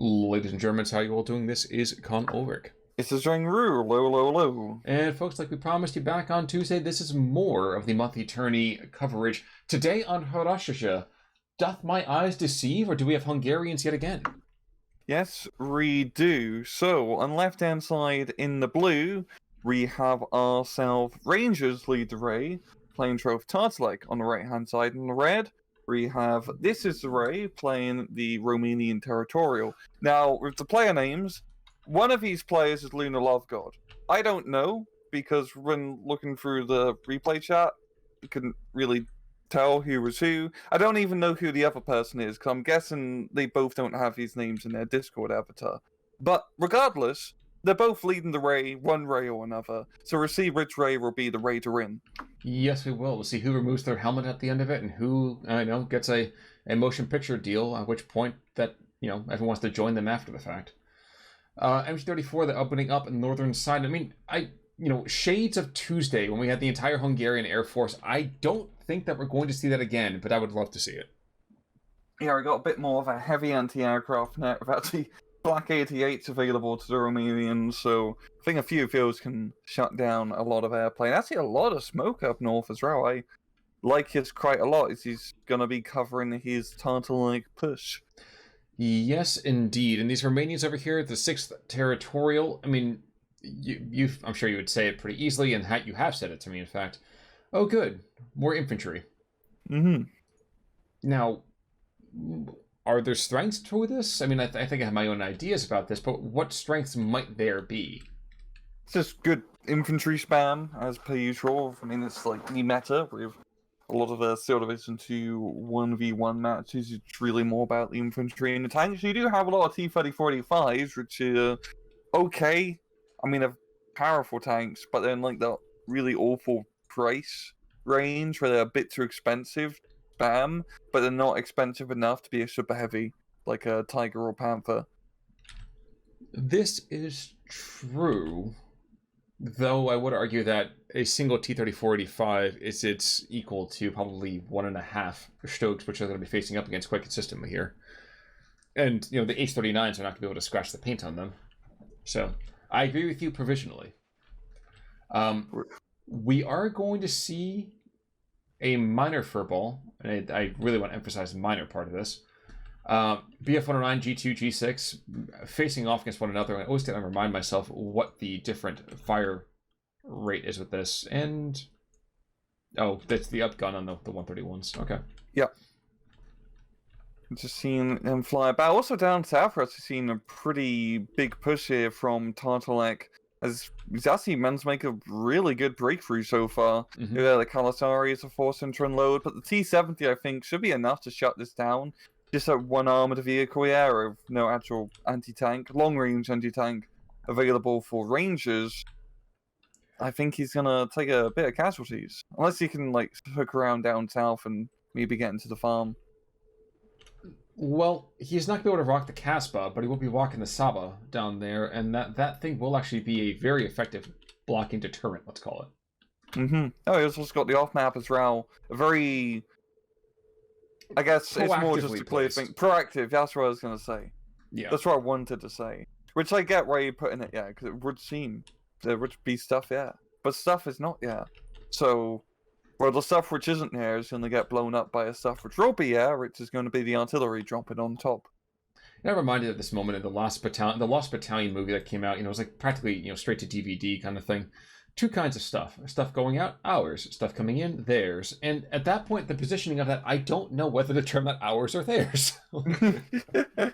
Ladies and Germans, how you all doing? This is Con Ulrich. This is Ru, low. And folks, like we promised you back on Tuesday, this is more of the monthly tourney coverage. Today on Haroshaje, doth my eyes deceive, or do we have Hungarians yet again? Yes, we do. So, on the left-hand side in the blue, we have ourselves Rangers lead the Ray, playing 12thTartalek. On the right-hand side in the red, we have ThisistheWay playing the Romanian Territorial. Now, with the player names, one of these players is Lunar Love God. I don't know, because when looking through the replay chat, you couldn't really tell who was who. I don't even know who the other person is, because I'm guessing they both don't have these names in their Discord avatar. But regardless, they're both leading the Ray, one Ray or another. So we'll see which Ray will be the Ray to win. Yes, we will. We'll see who removes their helmet at the end of it, and who, gets a motion picture deal, at which point that, everyone wants to join them after the fact. MG34, they're opening up in the northern side. I mean, shades of Tuesday when we had the entire Hungarian Air Force. I don't think that we're going to see that again, but I would love to see it. Yeah, we got a bit more of a heavy anti-aircraft net with actually Black 88s available to the Romanians, so I think a few of those can shut down a lot of airplane. Actually, a lot of smoke up north as well. I like his quite a lot, as he's going to be covering his Tartalek push. Yes, indeed. And these Romanians over here, the 6th Territorial, I mean, I'm sure you would say it pretty easily, and you have said it to me, in fact. Oh, good. More infantry. Mm-hmm. Now, are there strengths to this? I mean, I think I have my own ideas about this, but what strengths might there be? It's just good infantry spam, as per usual. I mean, it's like the meta with a lot of the sort of into 1v1 matches. It's really more about the infantry and the tanks. You do have a lot of T-30-45s, which are okay. I mean, they're powerful tanks, but then like the really awful price range where they're a bit too expensive. Spam, but they're not expensive enough to be a super heavy, like a Tiger or Panther. This is true, though I would argue that a single T-34-85 is its equal to probably 1.5 Stokes, which are going to be facing up against quite consistently here. And, the H-39s are not going to be able to scratch the paint on them. So, I agree with you provisionally. We are going to see a minor furball, and I really want to emphasize the minor part of this. BF-109, G2, G6, facing off against one another. I always got to remind myself what the different fire rate is with this. And, oh, that's the up gun on the 131s. Okay. Yep. Just seeing them fly about. Also down south, we're actually seeing a pretty big push here from Tartalek, as Zassi man's make a really good breakthrough so far. Mm-hmm. The Kalasari is a force center unload, but the T-70 I think should be enough to shut this down. Just a one armored vehicle here with no actual anti-tank, long range anti-tank available for Rangers. I think he's gonna take a bit of casualties, unless he can like hook around down south and maybe get into the farm. Well, he's not going to be able to rock the Kasbah, but he will be rocking the Saba down there, and that thing will actually be a very effective blocking deterrent, let's call it. Mm-hmm. Oh, he's also got the off-map as well. A very... I guess it's more just a clear thing. Proactive, that's what I was going to say. Yeah. That's what I wanted to say. Which I get why you're putting it, yeah, because it would seem there would be stuff, yeah. But stuff is not, yeah. So... Well, the stuff which isn't there is going to get blown up by the stuff which will be there, which is going to be the artillery dropping on top. And I'm reminded at this moment of the Lost Battalion movie that came out. It was like practically, straight to DVD kind of thing. Two kinds of stuff. Stuff going out, ours. Stuff coming in, theirs. And at that point, the positioning of that, I don't know whether to term that ours or theirs. I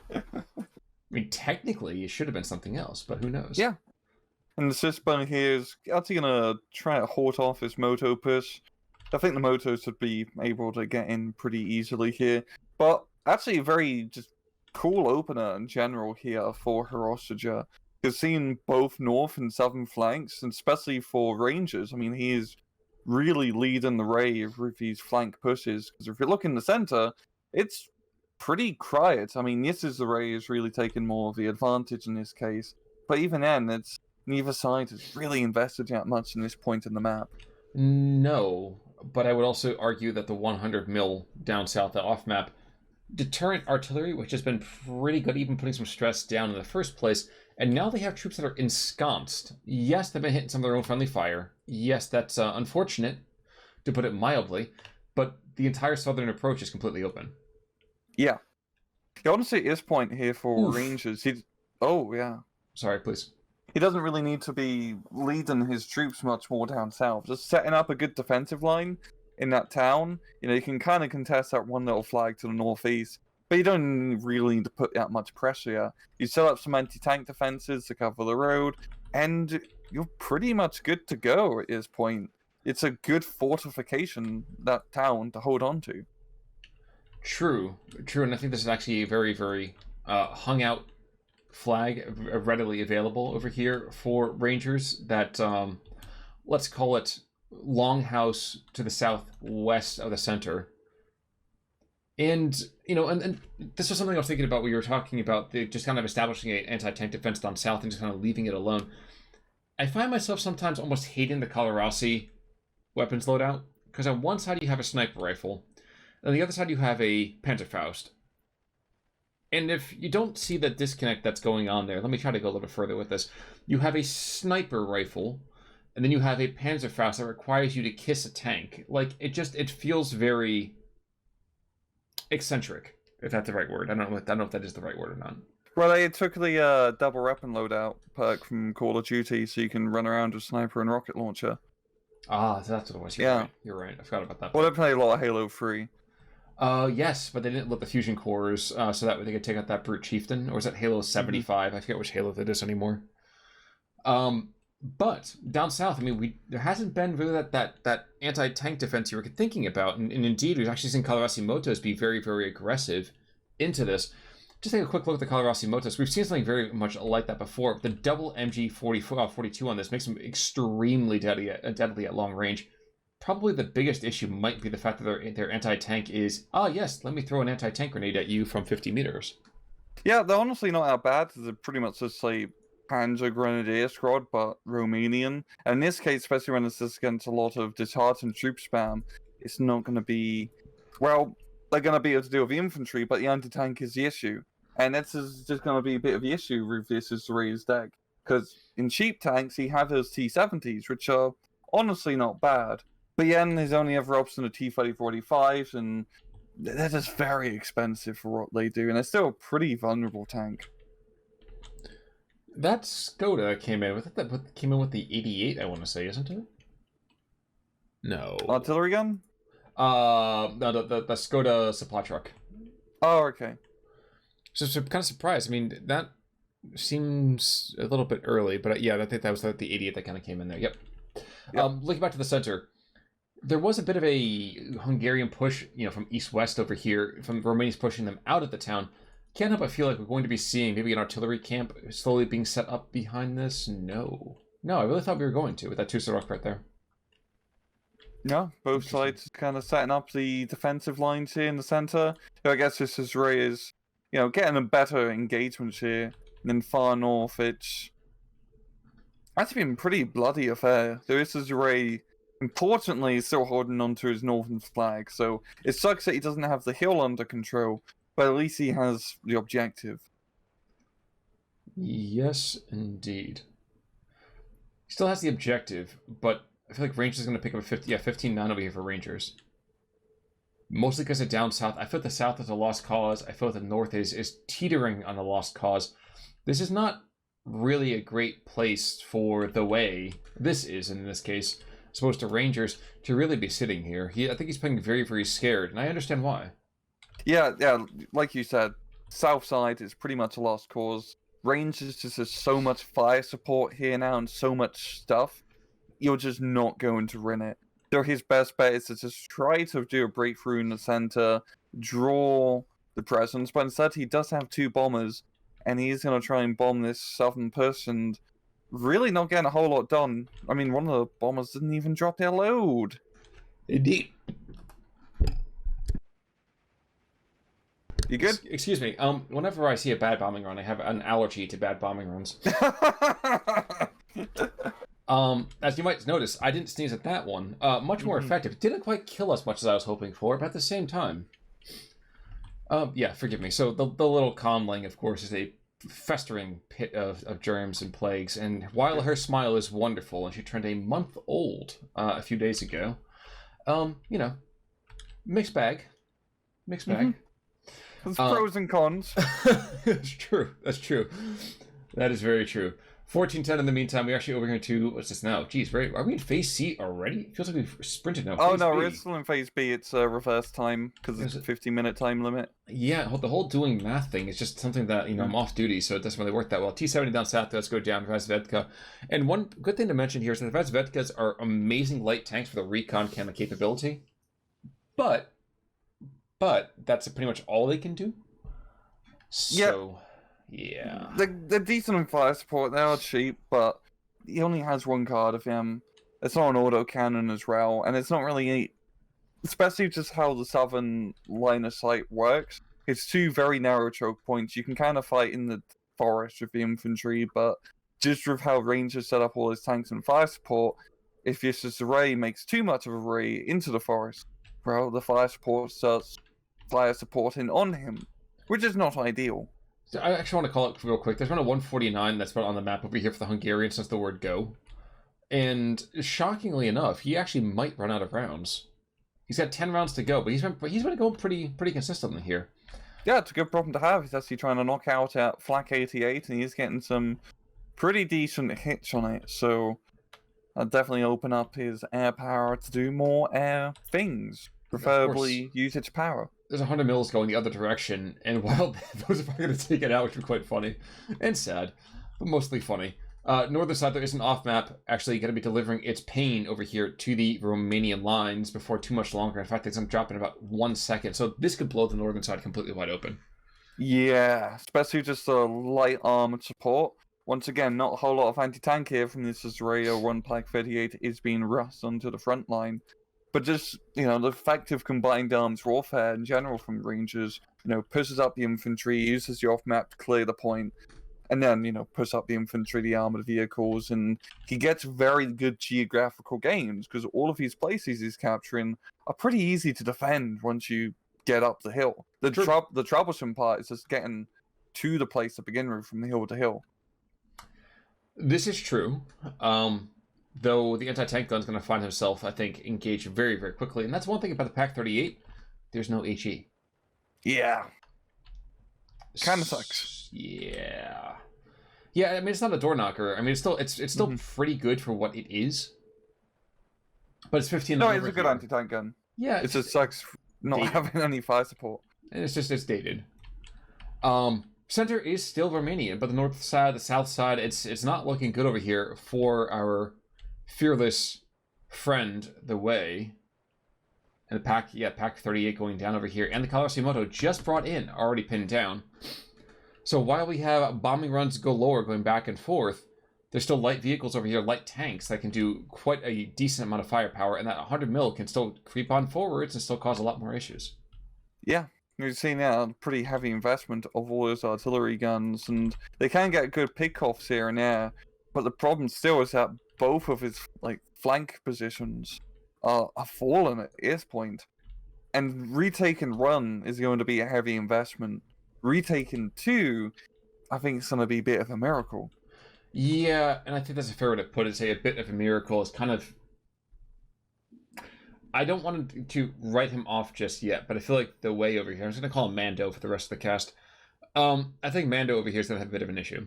mean, technically, it should have been something else, but who knows? Yeah. And the Sysbun here is actually going to try to hold off his moto push. I think the motos would be able to get in pretty easily here. But actually a very just cool opener in general here for Haroshaje. He's seen both north and southern flanks, and especially for Rangers. I mean, he is really leading the Ray with these flank pushes. Because if you look in the center, it's pretty quiet. I mean, ThisistheWay is really taking more of the advantage in this case. But even then, it's neither side has really invested that much in this point in the map. No, but I would also argue that the 100 mil down south, the off map, deterrent artillery, which has been pretty good, even putting some stress down in the first place. And now they have troops that are ensconced. Yes, they've been hitting some of their own friendly fire. Yes, that's unfortunate, to put it mildly. But the entire southern approach is completely open. Yeah. Honestly, at this point here for Oof. Rangers, oh, yeah. Sorry, please. He doesn't really need to be leading his troops much more down south. Just setting up a good defensive line in that town. You can kind of contest that one little flag to the northeast. But you don't really need to put that much pressure here. You set up some anti-tank defenses to cover the road, and you're pretty much good to go at this point. It's a good fortification, that town, to hold on to. True, and I think this is actually a very, very hung out flag, readily available over here for Rangers. That let's call it Longhouse to the southwest of the center. And and this was something I was thinking about when you were talking about just kind of establishing an anti-tank defense down south and just kind of leaving it alone. I find myself sometimes almost hating the Colorasi weapons loadout, because on one side you have a sniper rifle, and on the other side you have a Panzerfaust. And if you don't see the disconnect that's going on there, let me try to go a little bit further with this. You have a sniper rifle, and then you have a Panzerfaust that requires you to kiss a tank. Like, it feels very eccentric, if that's the right word. I don't know if that is the right word or not. Well, they took the double weapon loadout perk from Call of Duty, so you can run around with sniper and rocket launcher. Ah, so that's what it was. You're right. I forgot about that. Well, they play a lot of Halo 3. Yes, but they didn't let the fusion cores, so that way they could take out that brute chieftain, or is that Halo 75? I forget which Halo that is anymore. But down south, I mean, there hasn't been really that anti-tank defense you were thinking about, and indeed, we've actually seen Colorasi Motos be very, very aggressive into this. Just take a quick look at the Colorasi Motos. We've seen something very much like that before. The double MG 42 on this makes them extremely deadly at long range. Probably the biggest issue might be the fact that their anti-tank is, yes, let me throw an anti-tank grenade at you from 50 meters. Yeah, they're honestly not that bad. They're pretty much just like Panzer Grenadier Squad, but Romanian. And in this case, especially when it's just against a lot of disheartened troop spam, it's not going to be... Well, they're going to be able to deal with the infantry, but the anti-tank is the issue. And this is just going to be a bit of the issue with ThisistheWay's deck. Because in cheap tanks, he has those T-70s, which are honestly not bad. But then his only other option are T-3045s, and they're just very expensive for what they do, and they're still a pretty vulnerable tank. That Skoda came in with the 88, I want to say, isn't it? No. Artillery gun? No, the Skoda supply truck. Oh, okay. So kind of surprised. I mean, that seems a little bit early, but yeah, I think that was the 88 that kind of came in there. Yep. Looking back to the center, there was a bit of a Hungarian push, from east-west over here, from Romanians pushing them out of the town. Can't help but feel like we're going to be seeing maybe an artillery camp slowly being set up behind this. No, I really thought we were going to with that two-star right there. No, both sides kind of setting up the defensive lines here in the center. I guess ThisistheWay is, getting a better engagement here than far north. It's actually been a pretty bloody affair. ThisistheWay, importantly, is still holding on to his northern flag, so it sucks that he doesn't have the hill under control, but at least he has the objective. Yes, indeed. He still has the objective, but I feel like Rangers is going to pick up a 15-9 over here for Rangers. Mostly because of down south. I feel like the south is a lost cause. I feel like the north is teetering on a lost cause. This is not really a great place for the way this is, in this case, as opposed to Rangers, to really be sitting here. I think he's playing very, very scared, and I understand why. Yeah, like you said, south side is pretty much a lost cause. Rangers just has so much fire support here now and so much stuff. You're just not going to win it. So his best bet is to just try to do a breakthrough in the center, draw the presence, but instead he does have two bombers, and he's going to try and bomb this southern push, and really not getting a whole lot done. I mean, one of the bombers didn't even drop their load. Indeed. You good? Excuse me. Whenever I see a bad bombing run, I have an allergy to bad bombing runs. As you might notice, I didn't sneeze at that one. Much more effective. It didn't quite kill as much as I was hoping for, but at the same time, Yeah, forgive me. So the little comling, of course, is a festering pit of germs and plagues. And while her smile is wonderful, and she turned a month old a few days ago, you know, mixed bag, mixed bag. There's pros and cons. That's true. That's true. That is very true. 14:10 in the meantime, we're actually over here to, what's this now? Geez, right? Are we in phase C already? It feels like we've sprinted now. Oh, no, we're still in phase B. It's reverse time because it's a 50-minute time limit. Yeah, the whole doing math thing is just something that, I'm off duty, so it doesn't really work that well. T70 down south, let's go down, Razvedka. And one good thing to mention here is that the Razvedkas are amazing light tanks for the recon camera capability. But that's pretty much all they can do. So, yeah. They're decent in fire support. They are cheap, but he only has one card of him. It's not an auto cannon as well, and it's not really, especially just how the southern line of sight works. It's two very narrow choke points. You can kind of fight in the forest with the infantry, but just with how Rangers set up all his tanks and fire support, if ThisistheWay makes too much of a ray into the forest, well, the fire support starts fire supporting on him, which is not ideal. So I actually want to call it real quick. There's been a 149 that's been on the map over here for the Hungarians since the word go. And shockingly enough, he actually might run out of rounds. He's got 10 rounds to go, but he's been going pretty consistently here. Yeah, it's a good problem to have. He's actually trying to knock out at Flak 88, and he's getting some pretty decent hits on it. So I'll definitely open up his air power to do more air things. Preferably use its power. There's 100 mils going the other direction, and while those are going to take it out, which would be quite funny and sad, but mostly funny. Northern side, there is an off-map actually going to be delivering its pain over here to the Romanian lines before too much longer. In fact, it's going to drop in about 1 second, so this could blow the northern side completely wide open. Yeah, especially just the light armored support. Once again, not a whole lot of anti-tank here from ThisistheWay or 1 Plak 38 is being rushed onto the front line. But just, the effective combined arms warfare in general from Rangers, pushes up the infantry, uses the off-map to clear the point, and then, push up the infantry, the armored vehicles, and he gets very good geographical gains, because all of these places he's capturing are pretty easy to defend once you get up the hill. The troublesome part is just getting to the place to begin with from hill to hill. This is true. Though the anti-tank gun's going to find himself, I think, engaged very, very quickly. And that's one thing about the Pak 38. There's no HE. Yeah. Kind of sucks. Yeah. Yeah, I mean, it's not a door knocker. I mean, it's still pretty good for what it is. But it's 15. No, it's a good anti-tank gun. Yeah. It just sucks not having any fire support. And it's dated. Center is still Romanian, but the north side, the south side, it's not looking good over here for our fearless friend, the Way. And the Pak 38 going down over here. And the Kalashimoto just brought in, already pinned down. So while we have bombing runs galore going back and forth, there's still light vehicles over here, light tanks that can do quite a decent amount of firepower. And that 100 mil can still creep on forwards and still cause a lot more issues. Yeah. We've seen a pretty heavy investment of all those artillery guns, and they can get good pickoffs here and there, but the problem still is that both of his flank positions are fallen at this point. And retake and run is going to be a heavy investment. Retake and 2, I think it's going to be a bit of a miracle. Yeah, and I think that's a fair way to put it. Say a bit of a miracle is kind of... I don't want to write him off just yet, but I feel like the Way over here, I'm just going to call him Mando for the rest of the cast. I think Mando over here is going to have a bit of an issue.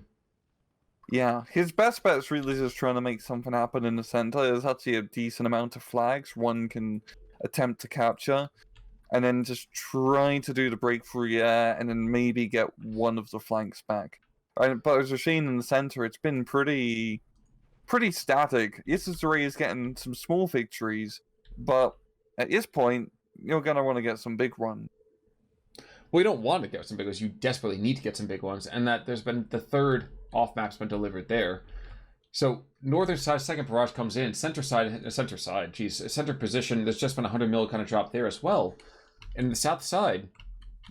Yeah, his best bet is really just trying to make something happen in the center. There's actually a decent amount of flags one can attempt to capture, and then just try to do the breakthrough and then maybe get one of the flanks back. Right, but as we're seeing in the center, it's been pretty static. ThisistheWay is getting some small victories, but at this point, you're going to want to get some big ones. Well, you don't want to get some big ones. You desperately need to get some big ones. And that there's been the third off-map's been delivered there. So northern side, second barrage comes in. Center position, there's just been 100 mil kind of drop there as well. And the south side,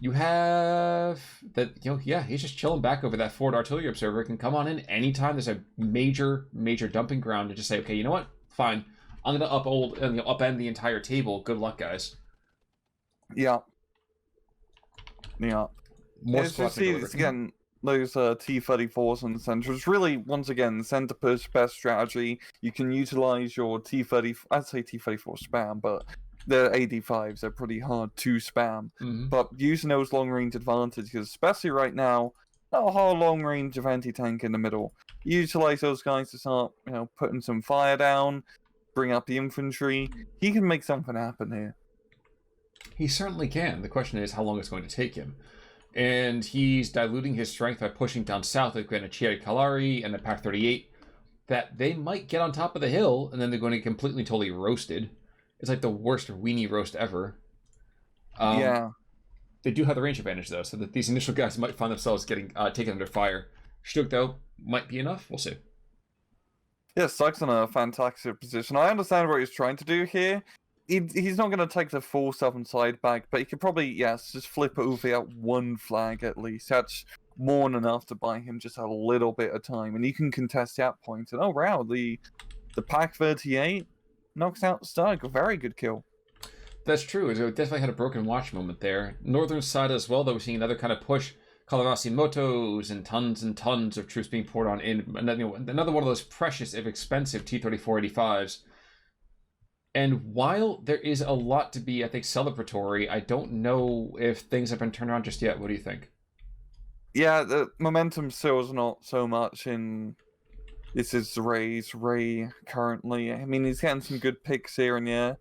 you have that, he's just chilling back over that forward artillery observer. Can come on in anytime there's a major dumping ground and just say, okay, you know what? Fine. I'm going to upend the entire table. Good luck, guys. Yeah. Yeah. More It's squads just are delivered. it's again those T-34s in the center. It's really once again center push best strategy. You can utilize your T-30. I'd say T-34 spam, but the AD5s are pretty hard to spam. Mhm. But using those long range advantages, especially right now, not a whole long range of anti-tank in the middle. Utilize those guys to start, putting some fire down, bring up the infantry. He can make something happen here. He certainly can. The question is how long it's going to take him. And he's diluting his strength by pushing down south with Granatieri Calari and the Pack 38, that they might get on top of the hill, and then they're going to get completely, totally roasted. It's like the worst weenie roast ever. Yeah. They do have the range advantage, though, so that these initial guys might find themselves getting taken under fire. Stuk, though, might be enough. We'll see. Yeah, Stuck's in a fantastic position. I understand what he's trying to do here. He's not going to take the full southern side back, but he could probably, yes, just flip over out one flag at least. That's more than enough to buy him just a little bit of time. And he can contest that point. And oh, wow, the Pack 38 knocks out Stug. A very good kill. That's true. It definitely had a broken watch moment there. Northern side as well, though, we're seeing another kind of push. Kalarasi Motos and tons of troops being poured on in. Another one of those precious, if expensive, T-34-85s. And while there is a lot to be, I think, celebratory, I don't know if things have been turned around just yet. What do you think? Yeah, the momentum still is not so much in... This is Ray currently. I mean, he's getting some good picks here and there.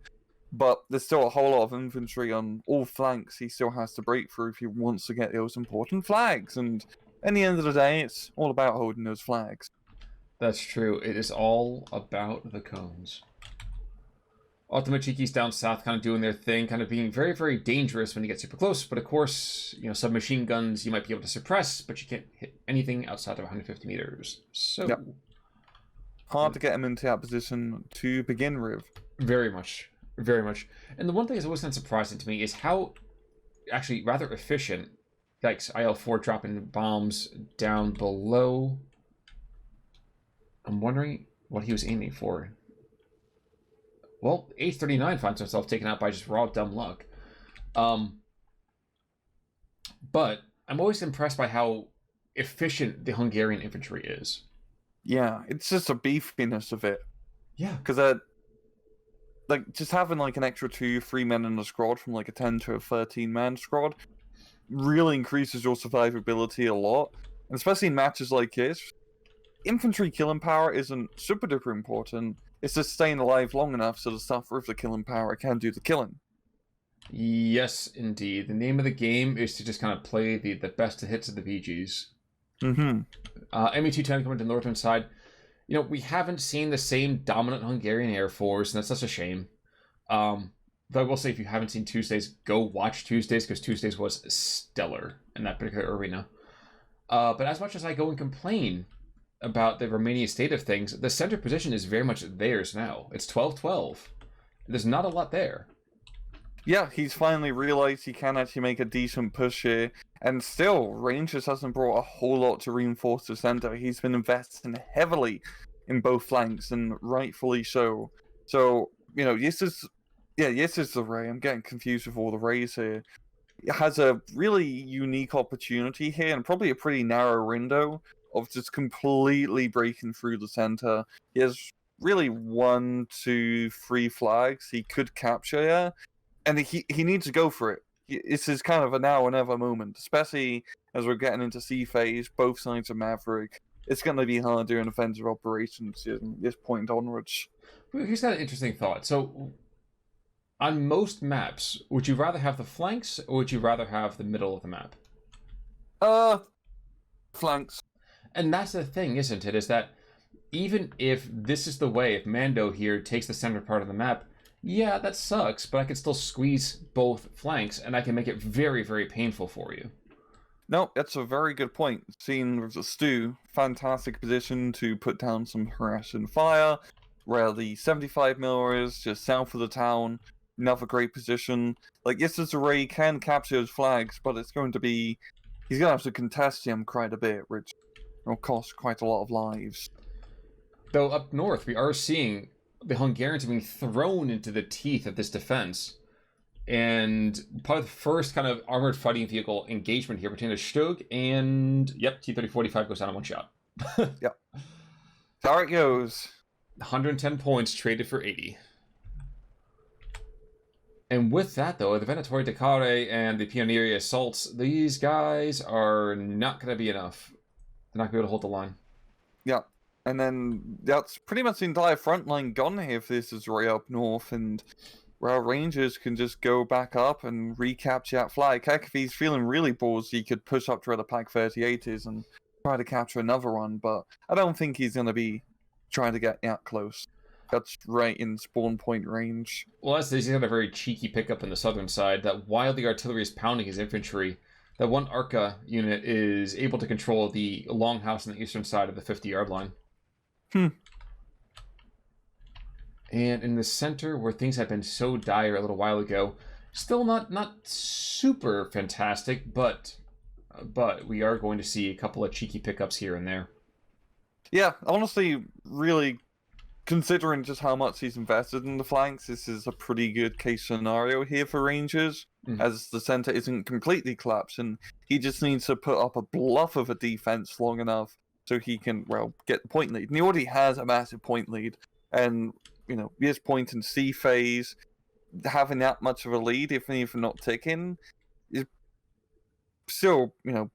But there's still a whole lot of infantry on all flanks he still has to break through if he wants to get those important flags. And at the end of the day, it's all about holding those flags. That's true. It is all about the cones. Ultimate Cheekies down south kind of doing their thing, kind of being very, very dangerous when you get super close. But of course, submachine guns you might be able to suppress, but you can't hit anything outside of 150 meters. So... Yep. Hard to get him into that position to begin with. Very much. Very much. And the one thing that's always been surprising to me is how actually rather efficient, yikes, IL-4 dropping bombs down below. I'm wondering what he was aiming for. Well, H-39 finds himself taken out by just raw dumb luck. But I'm always impressed by how efficient the Hungarian infantry is. Yeah, it's just a beefiness of it. Yeah. Because just having an extra 2-3 men in the squad from a 10 to a 13-man squad really increases your survivability a lot. And especially in matches like this, infantry killing power isn't super duper important. It's just staying alive long enough so the stuff with the killing power can do the killing. Yes, indeed. The name of the game is to just kind of play the best hits of the VGs. Mm-hmm. ME-210 coming to the northern side. We haven't seen the same dominant Hungarian Air Force, and that's such a shame. Though I will say, if you haven't seen Tuesdays, go watch Tuesdays, because Tuesdays was stellar in that particular arena. But as much as I go and complain about the Romania state of things, the center position is very much theirs now. It's 12-12. There's not a lot there. Yeah, he's finally realized he can actually make a decent push here. And still, Rangers hasn't brought a whole lot to reinforce the center. He's been investing heavily in both flanks, and rightfully so. So, this is the Ray. I'm getting confused with all the Rays here. It has a really unique opportunity here, and probably a pretty narrow window of just completely breaking through the center. He has really 1, 2, 3 flags he could capture here. And he needs to go for it. This is kind of a now or never moment, especially as we're getting into C phase, both sides of Maverick. It's going to be hard doing offensive operations from this point onwards. Here's got an interesting thought. So, on most maps, would you rather have the flanks, or would you rather have the middle of the map? Flanks. And that's the thing, isn't it? Is that even if this is the way, if Mando here takes the center part of the map, yeah, that sucks, but I can still squeeze both flanks, and I can make it very, very painful for you. No, that's a very good point. Seen with the Stu, fantastic position to put down some harassing fire, where the 75mm is just south of the town. Another great position. Yes, this array can capture those flags, but it's going to be... He's going to have to contest him quite a bit, which will cost quite a lot of lives. Though up north, we are seeing the Hungarians being thrown into the teeth of this defense. And probably the first kind of armored fighting vehicle engagement here between the Stug and, yep, T-3045 goes down in one shot. Yep. There it goes. 110 points traded for 80. And with that, though, the Venatori Decare and the Pionieri Assaults, these guys are not going to be enough. They're not going to be able to hold the line. Yeah. And then that's pretty much the entire front line gone here if this is right up north. And well, Rangers can just go back up and recapture that flag. Heck, if he's feeling really ballsy, he could push up to where the Pack 38 is and try to capture another one. But I don't think he's going to be trying to get that close. That's right in spawn point range. Well, he's got a very cheeky pickup in the southern side. That while the artillery is pounding his infantry, that one Arca unit is able to control the longhouse on the eastern side of the 50-yard line. And in the center, where things had been so dire a little while ago, still not super fantastic, but we are going to see a couple of cheeky pickups here and there. Yeah, honestly, really, considering just how much he's invested in the flanks, this is a pretty good case scenario here for Rangers, as the center isn't completely collapsed, and he just needs to put up a bluff of a defense long enough so he can, well, get the point lead. And he already has a massive point lead, and, you know, this point in C phase, having that much of a lead, even if not ticking, is still, you know,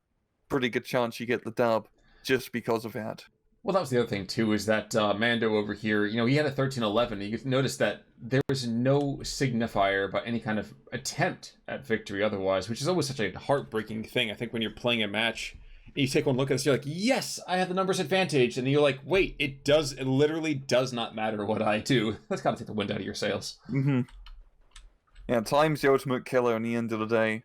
pretty good chance you get the dub just because of that. Well, that was the other thing, too, is that Mando over here, you know, he had a 1311. You notice that there was no signifier by any kind of attempt at victory otherwise, which is always such a heartbreaking thing. I think when you're playing a match, and you take one look at this, you're like, yes, I have the numbers advantage. And you're like, wait, it literally does not matter what I do. Let's kind of take the wind out of your sails. Yeah, time's the ultimate killer in the end of the day.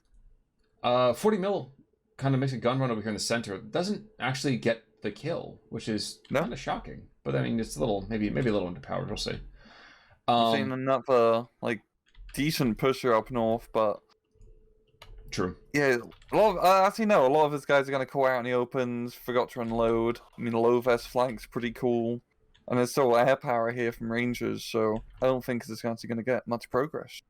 40 mil kind of makes a gun run over here in the center. Doesn't actually get the kill, which is kind of shocking. But I mean, it's a little, maybe a little underpowered. We'll see. Seen another like decent pusher up north, but true. Yeah, a lot of his guys are going to call out in the opens. Forgot to unload. I mean, low vest flank's pretty cool, and there's still air power here from Rangers, so I don't think this guy's going to get much progress.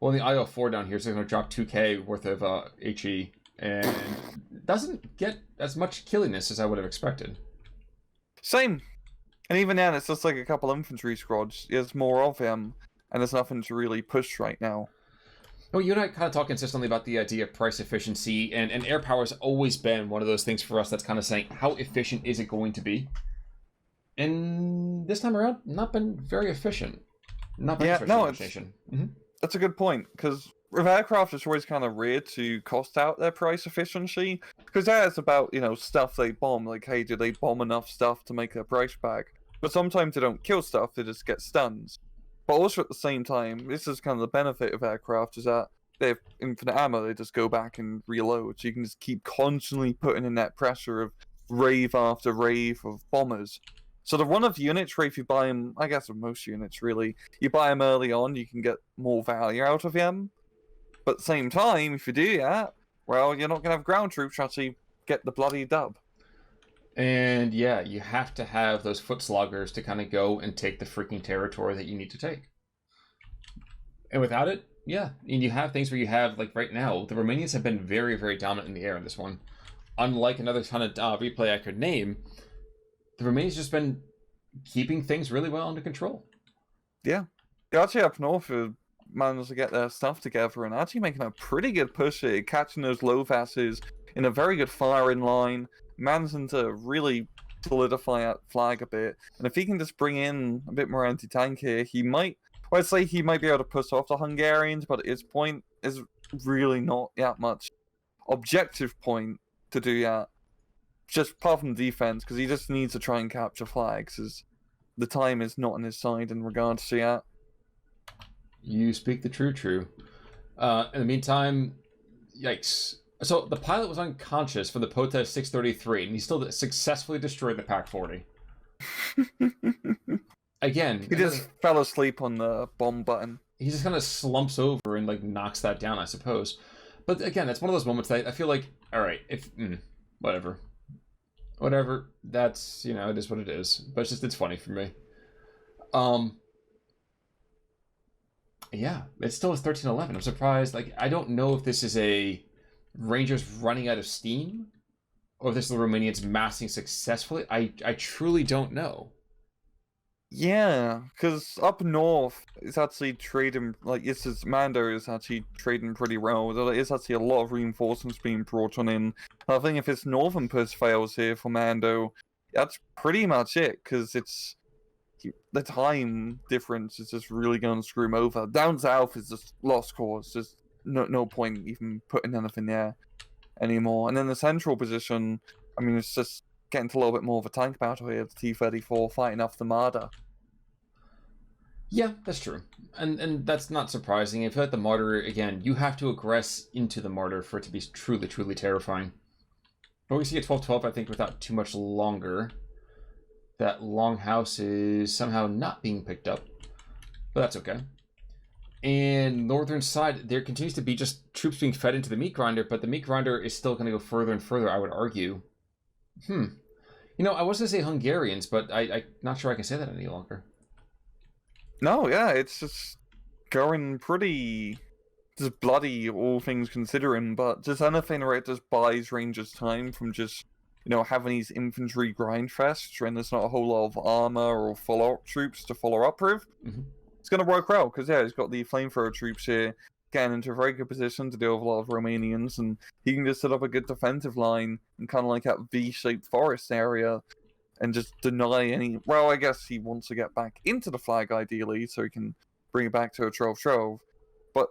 Well, the IO4 down here is going to drop 2k worth of HE. And doesn't get as much killiness as I would have expected. Same. And even then, it's just like a couple infantry squads. There's more of him, and there's nothing to really push right now. Well, you and I kind of talk consistently about the idea of price efficiency, and air power has always been one of those things for us that's kind of saying, how efficient is it going to be? And this time around, not been very efficient. Not been that's a good point, because with aircraft, it's always kind of weird to cost out their price efficiency, because that's about, you know, stuff they bomb. Like, hey, do they bomb enough stuff to make their price back? But sometimes they don't kill stuff, they just get stuns. But also at the same time, this is kind of the benefit of aircraft, is that they have infinite ammo, they just go back and reload. So you can just keep constantly putting in that pressure of rave after rave of bombers. So the run of units, where if you buy them, I guess with most units really, you buy them early on, you can get more value out of them. But at the same time, if you do that, well, you're not going to have ground troops to actually get the bloody dub. And yeah, you have to have those foot sloggers to kind of go and take the freaking territory that you need to take. And without it, yeah. And you have things where you have, like right now, the Romanians have been very, very dominant in the air in this one. Unlike another ton of replay I could name, the Romanians just been keeping things really well under control. Yeah. They're actually up north managed to get their stuff together and actually making a pretty good push here, catching those low vasses in a very good firing line, managing to really solidify that flag a bit. And if he can just bring in a bit more anti-tank here, he might, well, I'd say he might be able to push off the Hungarians, but at his point is really not that much objective point to do that. Just apart from defense, because he just needs to try and capture flags, as the time is not on his side in regards to that. You speak the true. In the meantime, yikes. So the pilot was unconscious for the Pota 633, and he still successfully destroyed the Pack 40. Again, he just fell asleep on the bomb button. He just kind of slumps over and like knocks that down, I suppose. But again, that's one of those moments that I feel like, all right, if whatever, that's, you know, it is what it is. But it's funny for me. Yeah, it still is 13-11. I'm surprised. Like, I don't know if this is a Rangers running out of steam, or if this is the Romanians massing successfully. I truly don't know. Yeah, because up north, it's actually trading, like, Mando is actually trading pretty well. There is actually a lot of reinforcements being brought on in. I think if this northern push fails here for Mando, that's pretty much it, because the time difference is just really going to screw him over. Down south is just lost cause. Just no point even putting anything there anymore. And in the central position, I mean, it's just getting to a little bit more of a tank battle here. The T-34 fighting off the Marder. Yeah, that's true. And that's not surprising. If you let the Martyr, again, you have to aggress into the Martyr for it to be truly, truly terrifying. But we see a 12-12, I think, without too much longer. That Longhouse is somehow not being picked up. But that's okay. And northern side, there continues to be just troops being fed into the meat grinder, but the meat grinder is still going to go further and further, I would argue. You know, I was going to say Hungarians, but I'm not sure I can say that any longer. No, yeah, it's just going pretty just bloody, all things considering, but just anything where it just buys Rangers time from just, you know, having these infantry grind fests when there's not a whole lot of armor or follow-up troops to follow up with. It's going to work well, because, yeah, he's got the flamethrower troops here getting into a very good position to deal with a lot of Romanians, and he can just set up a good defensive line in kind of like that V-shaped forest area and just deny any... Well, I guess he wants to get back into the flag, ideally, so he can bring it back to a 12-12. But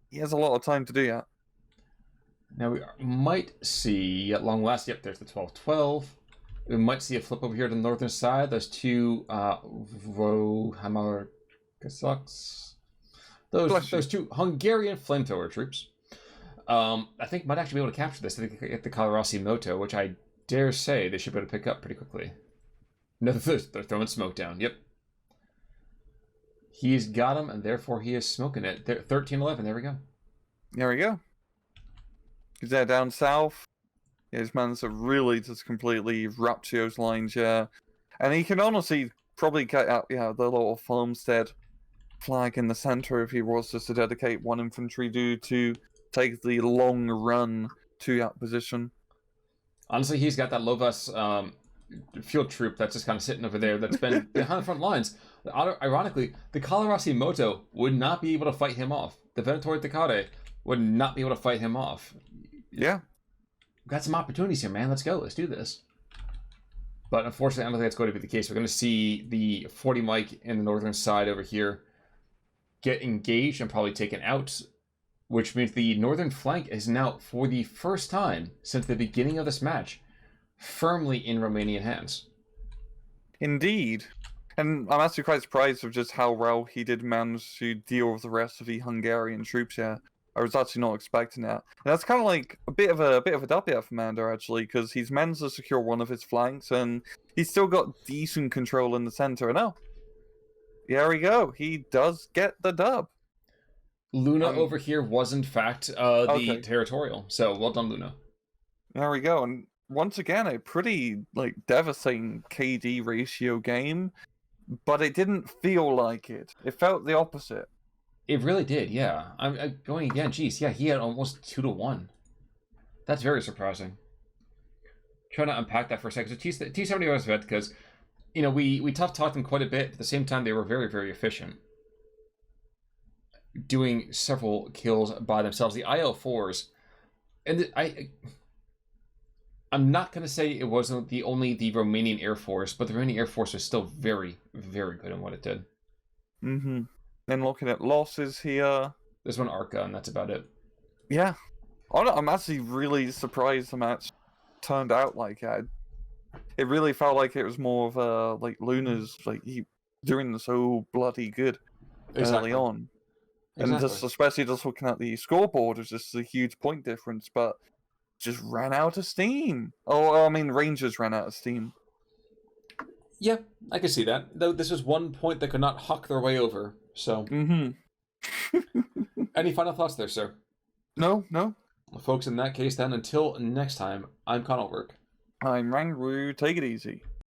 he has a lot of time to do that. Now, we might see, at long last, yep, there's the 12-12. We might see a flip over here to the northern side. Those two Rohamar Kazakhs. Those two Hungarian flamethrower troops. I think might actually be able to capture this at the Kalarasi Moto, which I dare say they should be able to pick up pretty quickly. No, they're throwing smoke down. Yep. He's got him, and therefore he is smoking it. 13-11. There we go. There we go. Because they're down south. His man's to really just completely rupture those lines, yeah. And he can honestly probably get out, the little farmstead flag in the center if he was just to dedicate one infantry dude to take the long run to that position. Honestly, he's got that Lovas field troop that's just kind of sitting over there that's been behind the front lines. Ironically, the Kalarasi Moto would not be able to fight him off. The Venator Takare would not be able to fight him off. Yeah. We've got some opportunities here, man. Let's go. Let's do this. But unfortunately, I don't think that's going to be the case. We're going to see the 40 Mike in the northern side over here get engaged and probably taken out, which means the northern flank is now, for the first time since the beginning of this match, firmly in Romanian hands. Indeed. And I'm actually quite surprised of just how well he did manage to deal with the rest of the Hungarian troops here. I was actually not expecting that. And that's kind of like a bit of a W for Mando, actually, because he's managed to secure one of his flanks, and he's still got decent control in the center. And oh, there we go. He does get the dub. Luna over here was, in fact, the Territorial. So, well done, Luna. There we go. And once again, a pretty, devastating KD ratio game, but it didn't feel like it. It felt the opposite. It really did, yeah. I'm going again. Geez, yeah, he had almost 2-1. That's very surprising. Trying to unpack that for a second. So T-70 was vet because, you know, we tough-talked them quite a bit. At the same time, they were very, very efficient, doing several kills by themselves. The IL-4s, and I'm not going to say it wasn't only the Romanian Air Force, but the Romanian Air Force was still very, very good in what it did. Mm-hmm. Then looking at losses here. There's one Arca, and that's about it. Yeah. I'm actually really surprised the match turned out like that. It really felt like it was more of a, Luna's, he doing so bloody good early on. And just especially just looking at the scoreboard, it's just a huge point difference, but just ran out of steam. Oh, I mean, Rangers ran out of steam. Yeah, I can see that. Though this was one point that could not huck their way over. So, Any final thoughts there, sir? No. Well, folks, in that case, then, until next time, I'm Conalwork. I'm Rangru. Take it easy.